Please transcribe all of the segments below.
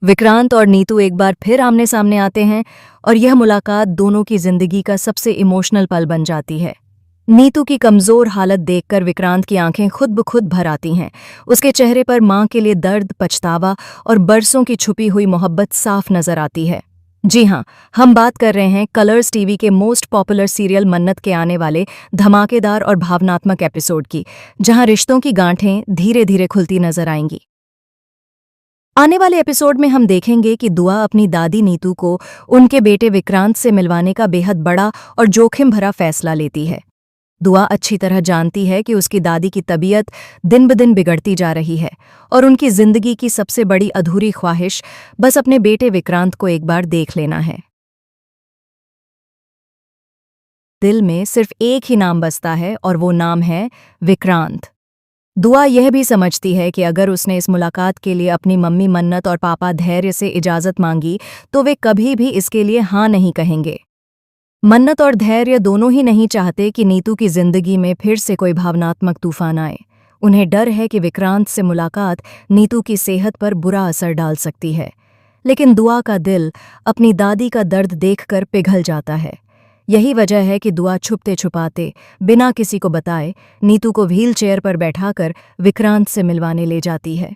विक्रांत और नीतू एक बार फिर आमने सामने आते हैं और यह मुलाकात दोनों की जिंदगी का सबसे इमोशनल पल बन जाती है। नीतू की कमजोर हालत देखकर विक्रांत की आंखें खुद ब खुद भर आती हैं। उसके चेहरे पर मां के लिए दर्द, पछतावा और बरसों की छुपी हुई मोहब्बत साफ नजर आती है। जी हाँ, हम बात कर रहे हैं कलर्स टीवी के मोस्ट पॉपुलर सीरियल मन्नत के आने वाले धमाकेदार और भावनात्मक एपिसोड की, जहां रिश्तों की गांठें धीरे धीरे खुलती नजर आएंगी। आने वाले एपिसोड में हम देखेंगे कि दुआ अपनी दादी नीतू को उनके बेटे विक्रांत से मिलवाने का बेहद बड़ा और जोखिम भरा फैसला लेती है। दुआ अच्छी तरह जानती है कि उसकी दादी की तबीयत दिन ब दिन बिगड़ती जा रही है और उनकी जिंदगी की सबसे बड़ी अधूरी ख्वाहिश बस अपने बेटे विक्रांत को एक बार देख लेना है। दिल में सिर्फ एक ही नाम बसता है और वो नाम है विक्रांत। दुआ यह भी समझती है कि अगर उसने इस मुलाकात के लिए अपनी मम्मी मन्नत और पापा धैर्य से इजाज़त मांगी तो वे कभी भी इसके लिए हाँ नहीं कहेंगे। मन्नत और धैर्य दोनों ही नहीं चाहते कि नीतू की जिंदगी में फिर से कोई भावनात्मक तूफान आए। उन्हें डर है कि विक्रांत से मुलाकात नीतू की सेहत पर बुरा असर डाल सकती है। लेकिन दुआ का दिल अपनी दादी का दर्द देखकर पिघल जाता है। यही वजह है कि दुआ छुपते छुपाते, बिना किसी को बताए, नीतू को व्हील चेयर पर बैठाकर विक्रांत से मिलवाने ले जाती है।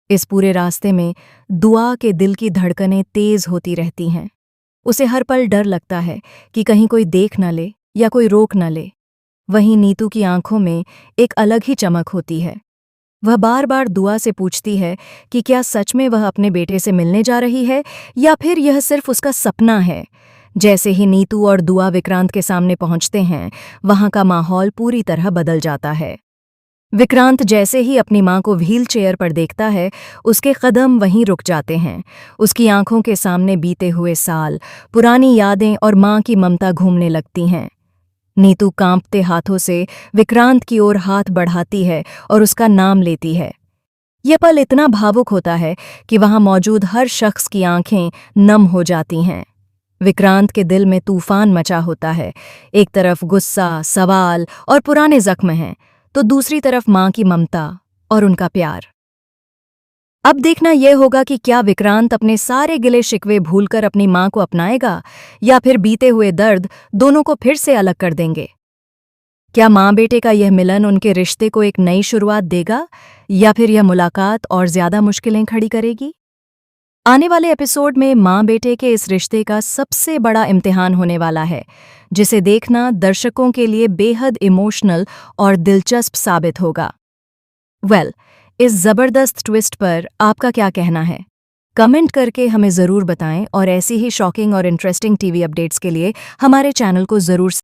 इस पूरे रास्ते में दुआ के दिल की धड़कनें तेज होती रहती हैं। उसे हर पल डर लगता है कि कहीं कोई देख न ले या कोई रोक न ले। वहीं नीतू की आंखों में एक अलग ही चमक होती है। वह बार बार दुआ से पूछती है कि क्या सच में वह अपने बेटे से मिलने जा रही है या फिर यह सिर्फ उसका सपना है। जैसे ही नीतू और दुआ विक्रांत के सामने पहुंचते हैं, वहां का माहौल पूरी तरह बदल जाता है। विक्रांत जैसे ही अपनी मां को व्हील चेयर पर देखता है, उसके कदम वहीं रुक जाते हैं। उसकी आंखों के सामने बीते हुए साल, पुरानी यादें और मां की ममता घूमने लगती हैं। नीतू कांपते हाथों से विक्रांत की ओर हाथ बढ़ाती है और उसका नाम लेती है। यह पल इतना भावुक होता है कि वहां मौजूद हर शख्स की आंखें नम हो जाती हैं। विक्रांत के दिल में तूफान मचा होता है। एक तरफ गुस्सा, सवाल और पुराने जख्म हैं, तो दूसरी तरफ मां की ममता और उनका प्यार। अब देखना यह होगा कि क्या विक्रांत अपने सारे गिले शिकवे भूलकर अपनी मां को अपनाएगा या फिर बीते हुए दर्द दोनों को फिर से अलग कर देंगे। क्या मां बेटे का यह मिलन उनके रिश्ते को एक नई शुरुआत देगा या फिर यह मुलाकात और ज्यादा मुश्किलें खड़ी करेगी। आने वाले एपिसोड में मां बेटे के इस रिश्ते का सबसे बड़ा इम्तिहान होने वाला है, जिसे देखना दर्शकों के लिए बेहद इमोशनल और दिलचस्प साबित होगा। इस जबरदस्त ट्विस्ट पर आपका क्या कहना है? कमेंट करके हमें ज़रूर बताएं और ऐसी ही शॉकिंग और इंटरेस्टिंग टीवी अपडेट्स के लिए हमारे चैनल को ज़रूर